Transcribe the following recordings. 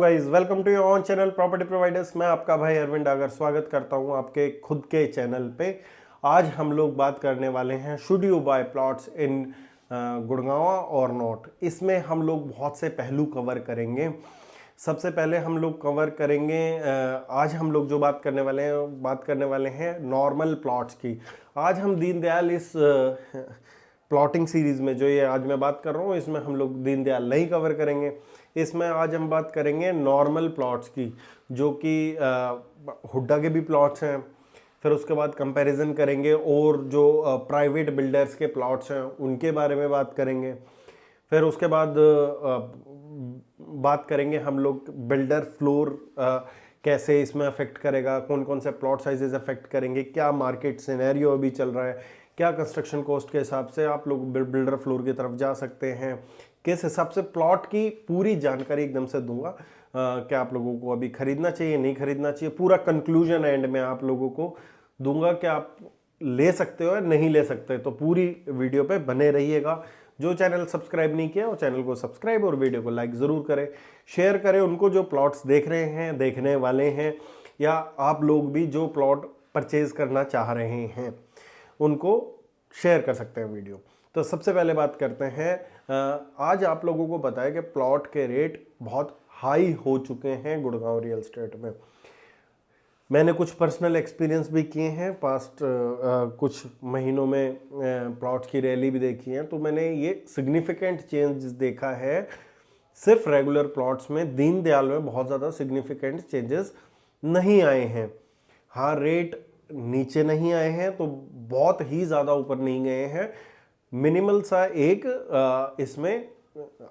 Guys welcome to your own channel property providers. मैं आपका भाई अरविंद डागर स्वागत करता हूं आपके खुद के चैनल पे। आज हम लोग बात करने वाले हैं शुड यू बाय प्लॉट्स इन गुड़गांव और नॉट। इसमें हम लोग बहुत से पहलू कवर करेंगे। सबसे पहले हम लोग कवर करेंगे आज हम लोग जो बात करने वाले हैं नॉर्मल प्लॉट्स की। आज हम दीनदयाल इस प्लॉटिंग सीरीज में जो ये आज मैं बात कर रहा हूँ इसमें हम लोग दीनदयाल नहीं कवर करेंगे। इसमें आज हम बात करेंगे नॉर्मल प्लॉट्स की, जो कि हुड्डा के भी प्लॉट्स हैं। फिर उसके बाद कंपैरिजन करेंगे और जो प्राइवेट बिल्डर्स के प्लॉट्स हैं उनके बारे में बात करेंगे। फिर उसके बाद बात करेंगे हम लोग बिल्डर फ्लोर कैसे इसमें अफेक्ट करेगा, कौन कौन से प्लॉट साइजेस अफेक्ट करेंगे, क्या मार्केट सिनेरियो अभी चल रहा है, क्या कंस्ट्रक्शन कॉस्ट के हिसाब से आप लोग बिल्डर फ्लोर की तरफ जा सकते हैं, किस हिसाब से प्लॉट की पूरी जानकारी एकदम से दूंगा। क्या आप लोगों को अभी खरीदना चाहिए, नहीं खरीदना चाहिए, पूरा कंक्लूजन एंड में आप लोगों को दूंगा कि आप ले सकते हो या नहीं ले सकते। तो पूरी वीडियो पे बने रहिएगा। जो चैनल सब्सक्राइब नहीं किया वो चैनल को सब्सक्राइब और वीडियो को लाइक ज़रूर करें, शेयर करें उनको जो प्लॉट्स देख रहे हैं, देखने वाले हैं, या आप लोग भी जो प्लॉट परचेज करना चाह रहे हैं उनको शेयर कर सकते हैं वीडियो। तो सबसे पहले बात करते हैं, आज आप लोगों को पता है कि प्लॉट के रेट बहुत हाई हो चुके हैं गुड़गांव रियल एस्टेट में। मैंने कुछ पर्सनल एक्सपीरियंस भी किए हैं पास्ट कुछ महीनों में, प्लॉट्स की रैली भी देखी है, तो मैंने ये सिग्निफिकेंट चेंज देखा है। सिर्फ रेगुलर प्लॉट्स में दीनदयाल में बहुत ज़्यादा सिग्निफिकेंट चेंजेस नहीं आए हैं। हाँ, रेट नीचे नहीं आए हैं तो बहुत ही ज़्यादा ऊपर नहीं गए हैं। मिनिमल सा एक इसमें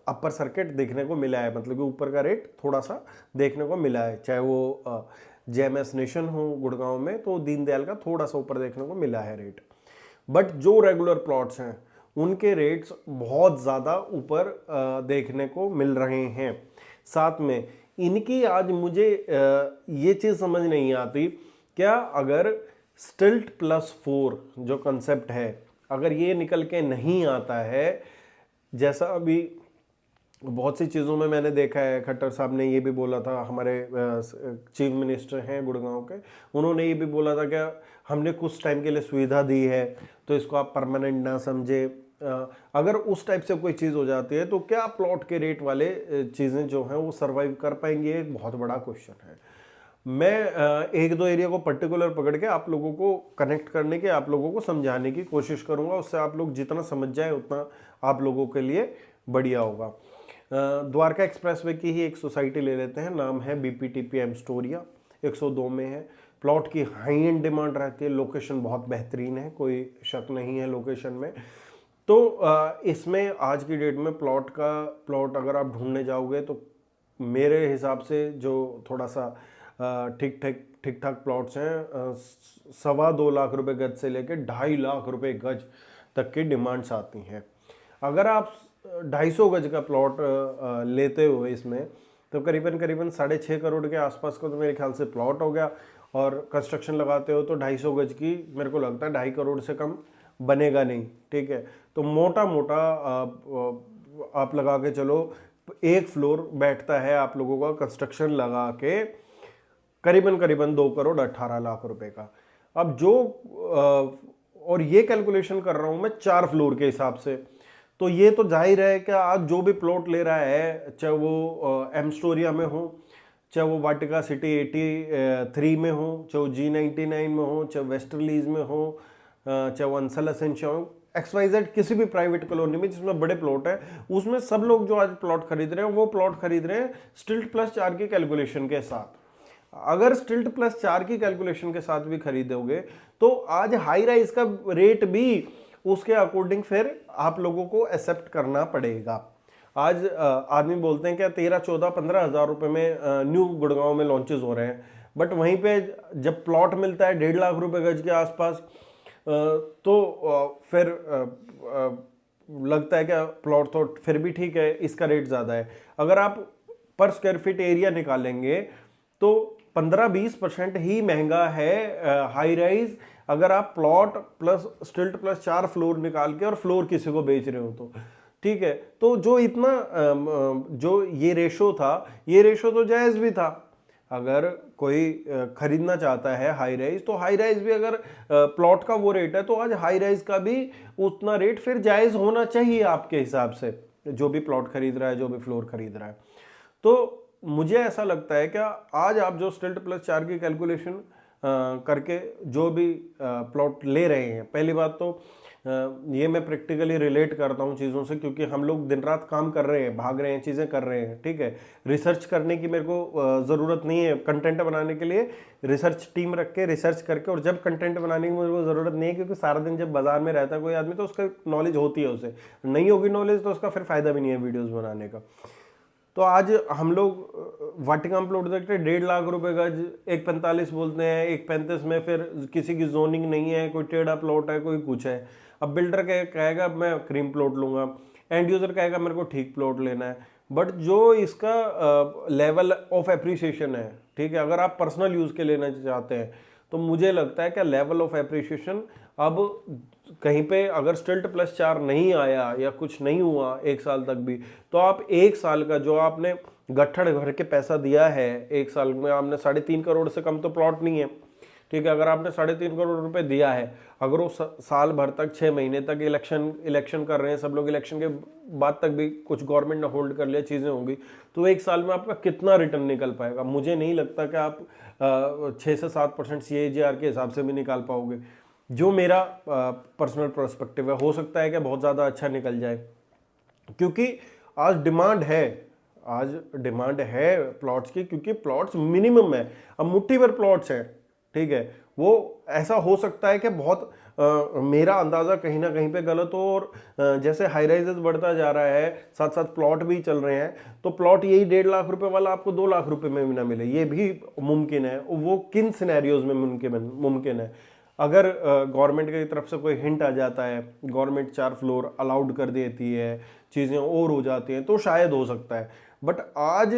अपर सर्किट देखने को मिला है, मतलब कि ऊपर का रेट थोड़ा सा देखने को मिला है। चाहे वो जेएमएस नेशन हो गुड़गांव में तो दीनदयाल का थोड़ा सा ऊपर देखने को मिला है रेट। बट जो रेगुलर प्लॉट्स हैं उनके रेट्स बहुत ज़्यादा ऊपर देखने को मिल रहे हैं। साथ में इनकी आज मुझे ये चीज़ समझ नहीं आती, क्या अगर स्टिल्ट प्लस 4 जो कंसेप्ट है अगर ये निकल के नहीं आता है, जैसा अभी बहुत सी चीज़ों में मैंने देखा है, खट्टर साहब ने ये भी बोला था, हमारे चीफ मिनिस्टर हैं गुड़गांव के, उन्होंने ये भी बोला था कि हमने कुछ टाइम के लिए सुविधा दी है तो इसको आप परमानेंट ना समझे। अगर उस टाइप से कोई चीज़ हो जाती है तो क्या प्लॉट के रेट वाले चीज़ें जो हैं वो सर्वाइव कर पाएंगी, एक बहुत बड़ा क्वेश्चन है। मैं एक दो एरिया को पर्टिकुलर पकड़ के आप लोगों को कनेक्ट करने के, आप लोगों को समझाने की कोशिश करूंगा। उससे आप लोग जितना समझ जाए उतना आप लोगों के लिए बढ़िया होगा। द्वारका एक्सप्रेसवे की ही एक सोसाइटी ले लेते हैं, नाम है बीपीटीपी एमस्टोरिया, 102 में है। प्लॉट की हाई एंड डिमांड रहती है, लोकेशन बहुत बेहतरीन है, कोई शक नहीं है लोकेशन में। तो इसमें आज की डेट में प्लॉट अगर आप ढूंढने जाओगे तो मेरे हिसाब से जो थोड़ा सा ठीक ठाक प्लॉट्स हैं, 2.25 लाख रुपए गज से लेकर 2.5 लाख रुपए गज तक की डिमांड्स आती हैं। अगर आप 250 गज का प्लॉट लेते हो इसमें तो करीबन 6.5 करोड़ के आसपास का तो मेरे ख्याल से प्लॉट हो गया, और कंस्ट्रक्शन लगाते हो तो 250 गज की मेरे को लगता है 2.5 करोड़ से कम बनेगा नहीं। ठीक है, तो मोटा मोटा आप लगा के चलो, एक फ्लोर बैठता है आप लोगों का कंस्ट्रक्शन लगा के करीबन 2 करोड़ 18 लाख रुपए का। अब जो और ये कैलकुलेशन कर रहा हूं मैं 4 फ्लोर के हिसाब से, तो ये तो जाहिर है कि आज जो भी प्लॉट ले रहा है, चाहे वो एमस्टोरिया में हो, चाहे वो वाटिका सिटी 83 में हो, चाहे वो G99 में हो, चाहे वेस्टर्लीज में हो, चाहे वो अंसल असेंशिया हो, XYZ किसी भी प्राइवेट कॉलोनी में जिसमें बड़े प्लॉट है, उसमें सब लोग जो आज प्लॉट खरीद रहे हैं वो प्लॉट खरीद रहे हैं स्टिल्ट प्लस 4 की कैलकुलेशन के साथ। अगर स्टिल्ट प्लस 4 की कैलकुलेशन के साथ भी खरीदोगे तो आज हाई राइज का रेट भी उसके अकॉर्डिंग फिर आप लोगों को एक्सेप्ट करना पड़ेगा। आज आदमी बोलते हैं कि 13-14-15 हज़ार रुपए में न्यू गुड़गांव में लॉन्चेस हो रहे हैं, बट वहीं पे जब प्लॉट मिलता है 1.5 लाख रुपए गज के आसपास, तो फिर लगता है कि प्लॉट तो फिर भी ठीक है, इसका रेट ज़्यादा है। अगर आप पर स्क्वायर फीट एरिया निकालेंगे तो 15-20% ही महंगा है हाई राइज, अगर आप प्लॉट प्लस स्टिल्ट प्लस 4 फ्लोर निकाल के और फ्लोर किसी को बेच रहे हो ठीक है। तो जो इतना जो ये रेशो था, ये रेशो तो जायज़ भी था। अगर कोई खरीदना चाहता है हाई राइज, तो हाई राइज भी अगर प्लॉट का वो रेट है, तो आज हाई राइज का भी उतना रेट फिर जायज़ होना चाहिए आपके हिसाब से, जो भी प्लॉट खरीद रहा है, जो भी फ्लोर खरीद रहा है। तो मुझे ऐसा लगता है कि आज आप जो स्टिल्ट प्लस 4 की कैलकुलेशन करके जो भी प्लॉट ले रहे हैं, पहली बात तो ये मैं प्रैक्टिकली रिलेट करता हूँ चीज़ों से, क्योंकि हम लोग दिन रात काम कर रहे हैं, भाग रहे हैं, चीज़ें कर रहे हैं, ठीक है। रिसर्च करने की मेरे को ज़रूरत नहीं है। कंटेंट बनाने के लिए रिसर्च टीम रख के रिसर्च करके, और जब कंटेंट बनाने की मेरे को ज़रूरत नहीं है, क्योंकि सारा दिन जब बाजार में रहता है कोई आदमी, तो उसका नॉलेज होती है, उसे नहीं होगी नॉलेज तो उसका फिर फ़ायदा भी नहीं है वीडियोज़ बनाने का। तो आज हम लोग वाटिका प्लॉट देखते हैं 1.5 लाख रुपए गज, 1.45 बोलते हैं, 1.35 में फिर किसी की जोनिंग नहीं है, कोई टेढ़ा प्लॉट है, कोई कुछ है। अब बिल्डर कहेगा मैं क्रीम प्लॉट लूंगा, एंड यूजर कहेगा मेरे को ठीक प्लॉट लेना है। बट जो इसका लेवल ऑफ एप्रिसिएशन है, ठीक है, अगर आप पर्सनल यूज के लेना चाहते हैं, तो मुझे लगता है कि लेवल ऑफ एप्रिसिएशन अब कहीं पे अगर स्टिल्ट प्लस 4 नहीं आया या कुछ नहीं हुआ 1 साल तक भी, तो आप 1 साल का जो आपने गट्ठड़ भर के पैसा दिया है, 1 साल में आपने 3.5 करोड़ से कम तो प्लॉट नहीं है, ठीक है। अगर आपने 3.5 करोड़ रुपए दिया है, अगर वो साल भर तक 6 महीने तक इलेक्शन कर रहे हैं सब लोग, इलेक्शन के बाद तक भी कुछ गवर्नमेंट ने होल्ड कर लिया, चीज़ें होंगी, तो 1 साल में आपका कितना रिटर्न निकल पाएगा? मुझे नहीं लगता कि आप 6 से 7% CAGR के हिसाब से भी निकाल पाओगे। जो मेरा पर्सनल पर्सपेक्टिव है, हो सकता है कि बहुत ज़्यादा अच्छा निकल जाए, क्योंकि आज डिमांड है, आज डिमांड है प्लॉट्स की, क्योंकि प्लॉट्स मिनिमम है। अब मुट्ठी भर प्लॉट्स हैं, ठीक है। वो ऐसा हो सकता है कि बहुत मेरा अंदाज़ा कहीं ना कहीं पे गलत हो, और जैसे हाई राइजेस बढ़ता जा रहा है, साथ साथ प्लॉट भी चल रहे हैं, तो प्लॉट यही 1.5 लाख रुपए वाला आपको 2 लाख रुपए में भी ना मिले, ये भी मुमकिन है। वो किन सिनेरियोज में मुमकिन है? अगर गवर्नमेंट की तरफ से कोई हिंट आ जाता है, गवर्नमेंट 4 फ्लोर अलाउड कर देती है, चीज़ें और हो जाती हैं, तो शायद हो सकता है। बट आज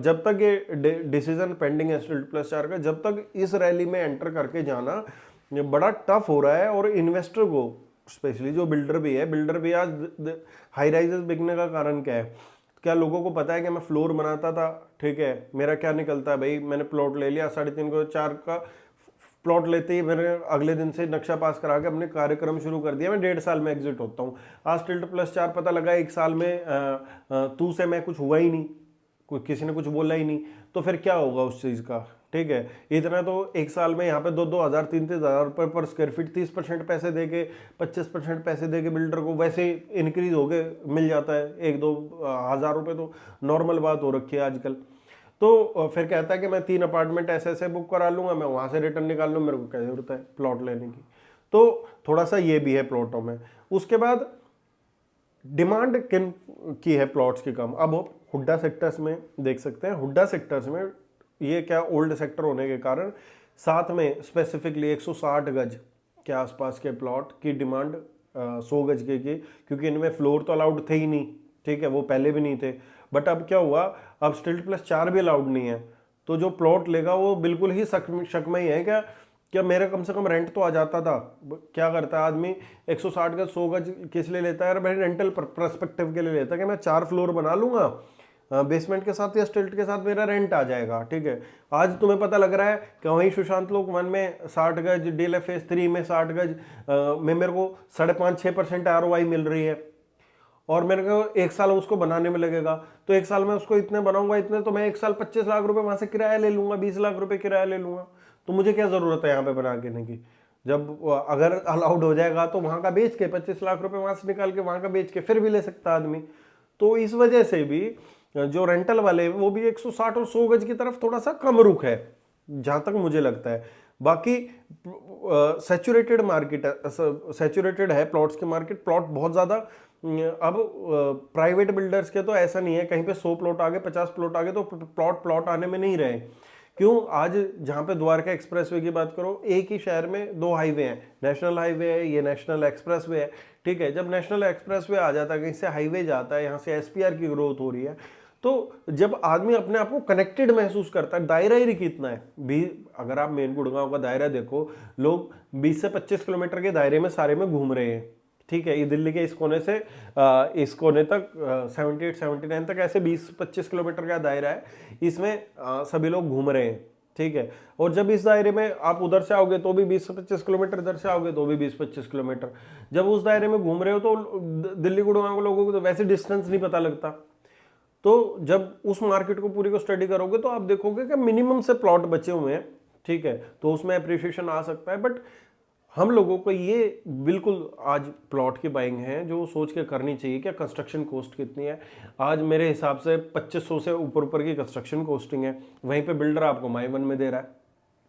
जब तक ये डिसीजन पेंडिंग है स्टिल्ट प्लस 4 का, जब तक इस रैली में एंटर करके जाना ये बड़ा टफ हो रहा है। और इन्वेस्टर को स्पेशली, जो बिल्डर भी आज हाई राइजेस बिकने का कारण क्या है? क्या लोगों को पता है कि मैं फ्लोर बनाता था, ठीक है, मेरा क्या निकलता है भाई, मैंने प्लॉट ले लिया 3.5 करोड़ 4 का प्लॉट लेते ही मैंने अगले दिन से नक्शा पास करा के अपने कार्यक्रम शुरू कर दिया, मैं 1.5 साल में एग्जिट होता हूँ। आज स्टिल्ट प्लस 4 पता लगा 1 साल में तू से मैं कुछ हुआ ही नहीं, कोई किसी ने कुछ बोला ही नहीं, तो फिर क्या होगा उस चीज़ का? ठीक है, इतना तो 1 साल में यहाँ पे 2-2 हज़ार 3-3 हज़ार रुपये पर स्क्वायर फीट 30% पैसे दे के 25% पैसे दे के बिल्डर को वैसे इंक्रीज हो गए मिल जाता है, 1-2 हज़ार रुपये तो नॉर्मल बात हो रखी है आजकल। तो फिर कहता है कि मैं 3 अपार्टमेंट ऐसे ऐसे बुक करा लूंगा, मैं वहाँ से रिटर्न निकाल लूँ, मेरे को क्या जरूरत है प्लॉट लेने की? तो थोड़ा सा ये भी है प्लॉटों में। उसके बाद डिमांड किन की है प्लॉट्स की कम। अब हुड्डा सेक्टर्स में देख सकते हैं, हुड्डा सेक्टर्स में ये क्या ओल्ड सेक्टर होने के कारण साथ में स्पेसिफिकली 160 गज के आसपास के प्लॉट की डिमांड 100 गज के की, क्योंकि इनमें फ्लोर तो अलाउड थे ही नहीं, ठीक है, वो पहले भी नहीं थे। बट अब क्या हुआ, अब स्टिल्ट प्लस 4 भी अलाउड नहीं है, तो जो प्लॉट लेगा वो बिल्कुल ही शक में ही है क्या मेरा कम से कम रेंट तो आ जाता था। क्या करता है आदमी 160 गज 100 गज किस लिए लेता है? यार भाई रेंटल पर्सपेक्टिव के लिए लेता है कि मैं 4 फ्लोर बना लूंगा बेसमेंट के साथ या स्टिल्ट के साथ, मेरा रेंट आ जाएगा, ठीक है। आज तुम्हें पता लग रहा है कि वहीं सुशांत लोक 1 में 60 गज, DLF फेज 3 में 60 गज में मेरे को 5.5-6% ROI मिल रही है, और मेरे को 1 साल उसको बनाने में लगेगा, तो 1 साल में उसको इतने बनाऊंगा, इतने तो मैं 1 साल 25 लाख रुपए वहां से किराया ले लूंगा, 20 लाख रुपए किराया ले लूंगा। तो मुझे क्या जरूरत है यहाँ पे बना के की? जब अगर अलाउड हो जाएगा तो वहां का बेच के 25 लाख रुपए वहां से निकाल के वहां का बेच के फिर भी ले सकता आदमी। तो इस वजह से भी जो रेंटल वाले वो भी 160 और 100 गज की तरफ थोड़ा सा कम रुख है, जहां तक मुझे लगता है। बाकी सैचुरेटेड मार्केट है, सैचुरेटेड है प्लॉट्स की मार्केट, प्लॉट बहुत ज़्यादा। अब प्राइवेट बिल्डर्स के तो ऐसा नहीं है, कहीं पे 100 प्लॉट आगे 50 प्लॉट आगे तो प्लॉट आने में नहीं रहे। क्यों? आज जहाँ पे द्वारका एक्सप्रेसवे की बात करो, एक ही शहर में 2 हाईवे हैं, नेशनल हाईवे है, ये नेशनल एक्सप्रेसवे है, ठीक है। जब नेशनल एक्सप्रेसवे आ जाता है, कहीं से हाईवे जाता है, यहाँ से SPR की ग्रोथ हो रही है, तो जब आदमी अपने आप को कनेक्टेड महसूस करता है, दायरा ही कितना है भी, अगर आप मेन गुड़गांव का दायरा देखो, लोग 20 से 25 किलोमीटर के दायरे में सारे में घूम रहे हैं, ठीक है, ये दिल्ली के इस कोने से इस कोने तक 78 79 तक ऐसे 20-25 किलोमीटर का दायरा है, इसमें सभी लोग घूम रहे हैं। ठीक है, और जब इस दायरे में आप उधर से आओगे तो भी 20 से 25 किलोमीटर, इधर से आओगे तो भी 20-25 किलोमीटर। जब उस दायरे में घूम रहे हो तो दिल्ली गुड़गांव के लोगों को तो वैसे डिस्टेंस नहीं पता लगता। तो जब उस मार्केट को पूरी को स्टडी करोगे तो आप देखोगे कि मिनिमम से प्लॉट बचे हुए हैं। ठीक है, तो उसमें अप्रिशिएशन आ सकता है, बट हम लोगों को ये बिल्कुल आज प्लॉट की बाइंग है जो सोच के करनी चाहिए कि कंस्ट्रक्शन कॉस्ट कितनी है। आज मेरे हिसाब से 2500 से ऊपर की कंस्ट्रक्शन कॉस्टिंग है, वहीं पे बिल्डर आपको माई वन में दे रहा है।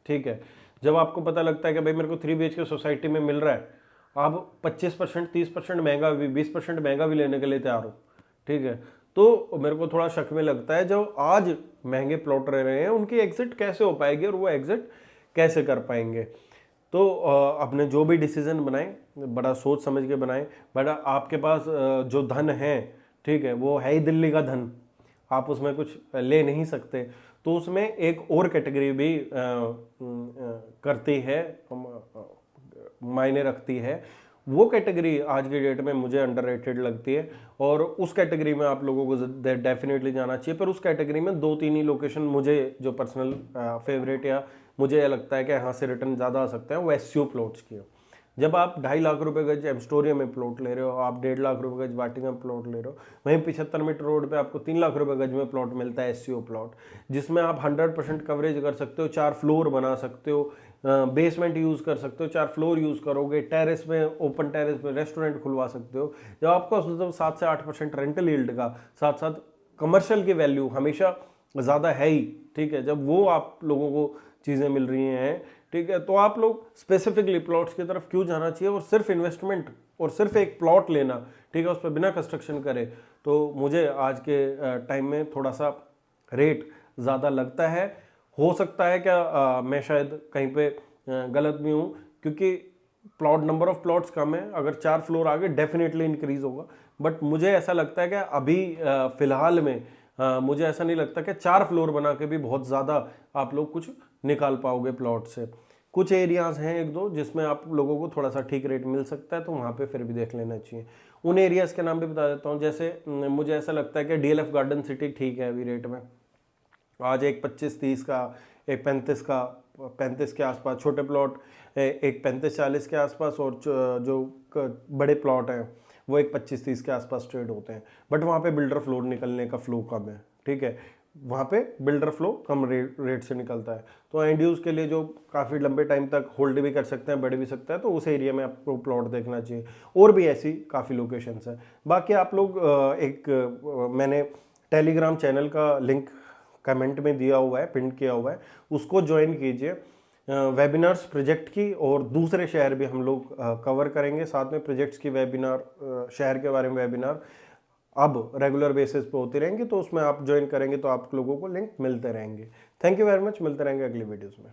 ठीक है, जब आपको पता लगता है कि भाई मेरे को 3 BHK सोसाइटी में मिल रहा है, आप 25% 30% महंगा भी 20% महंगा भी लेने के लिए तैयार हो। ठीक है, तो मेरे को थोड़ा शक में लगता है जो आज महंगे प्लॉट रह रहे हैं उनकी एग्जिट कैसे हो पाएगी और वो एग्जिट कैसे कर पाएंगे। तो अपने जो भी डिसीजन बनाएं बड़ा सोच समझ के बनाएं। बड़ा आपके पास जो धन है, ठीक है, वो है ही दिल्ली का धन, आप उसमें कुछ ले नहीं सकते। तो उसमें एक और कैटेगरी भी करती है, मायने रखती है। वो कैटेगरी आज के डेट में मुझे अंडररेटेड लगती है और उस कैटेगरी में आप लोगों को डेफिनेटली जाना चाहिए। पर उस कैटेगरी में 2-3 ही लोकेशन मुझे जो पर्सनल फेवरेट या मुझे लगता है कि यहाँ से रिटर्न ज़्यादा आ सकते हैं, वो एससीओ प्लॉट्स की। जब आप 2.5 लाख रुपए गज एम्स्टोरिया में प्लॉट ले रहे हो, आप 1.5 लाख रुपए गज वाटिका में प्लॉट ले रहे हो, वहीं 75 मीटर रोड पे आपको 3 लाख रुपए गज में प्लॉट मिलता है एससीओ प्लॉट, जिसमें आप 100% कवरेज कर सकते हो, 4 फ्लोर बना सकते हो, बेसमेंट यूज़ कर सकते हो, 4 फ्लोर यूज़ करोगे, टेरेस में ओपन टेरेस में रेस्टोरेंट खुलवा सकते हो। जब आपको 7 से 8% रेंटल यील्ड का साथ साथ कमर्शियल की वैल्यू हमेशा ज़्यादा है ही। ठीक है, जब वो आप लोगों को चीज़ें मिल रही हैं, ठीक है, तो आप लोग स्पेसिफिकली प्लॉट्स की तरफ क्यों जाना चाहिए और सिर्फ इन्वेस्टमेंट और सिर्फ एक प्लॉट लेना, ठीक है, उस पर बिना कंस्ट्रक्शन करे। तो मुझे आज के टाइम में थोड़ा सा रेट ज़्यादा लगता है। हो सकता है क्या मैं शायद कहीं पे गलत भी हूँ, क्योंकि प्लॉट नंबर ऑफ प्लॉट्स कम है, अगर 4 फ्लोर आगे डेफिनेटली इंक्रीज होगा। बट मुझे ऐसा लगता है कि अभी फिलहाल में मुझे ऐसा नहीं लगता कि 4 फ्लोर बना के भी बहुत ज़्यादा आप लोग कुछ निकाल पाओगे प्लॉट से। कुछ एरियाज़ हैं 1-2 जिसमें आप लोगों को थोड़ा सा ठीक रेट मिल सकता है, तो वहाँ पे फिर भी देख लेना चाहिए। उन एरियाज़ के नाम भी बता देता हूँ, जैसे मुझे ऐसा लगता है कि डीएलएफ गार्डन सिटी ठीक है अभी रेट में, आज एक 25-30 का, एक 35 का, 35 के आसपास छोटे प्लॉट, एक 35-40 के आसपास, और जो बड़े प्लॉट हैं वो एक 25-30 के आसपास ट्रेड होते हैं। बट वहाँ पे बिल्डर फ्लोर निकलने का फ्लो कम है। ठीक है, वहाँ पे बिल्डर फ्लो कम रेट से निकलता है। तो एंड यूज़ के लिए जो काफ़ी लंबे टाइम तक होल्ड भी कर सकते हैं, बढ़ भी सकता है, तो उस एरिया में आपको प्लॉट देखना चाहिए। और भी ऐसी काफ़ी लोकेशंस हैं। बाकी आप लोग मैंने टेलीग्राम चैनल का लिंक कमेंट में दिया हुआ है, पिन किया हुआ है, उसको ज्वाइन कीजिए। वेबिनार्स प्रोजेक्ट की और दूसरे शहर भी हम लोग कवर करेंगे, साथ में प्रोजेक्ट्स की वेबिनार, शहर के बारे में वेबिनार अब रेगुलर बेसिस पे होती रहेंगी। तो उसमें आप ज्वाइन करेंगे तो आप लोगों को लिंक मिलते रहेंगे। थैंक यू वेरी मच, मिलते रहेंगे अगली वीडियोस में।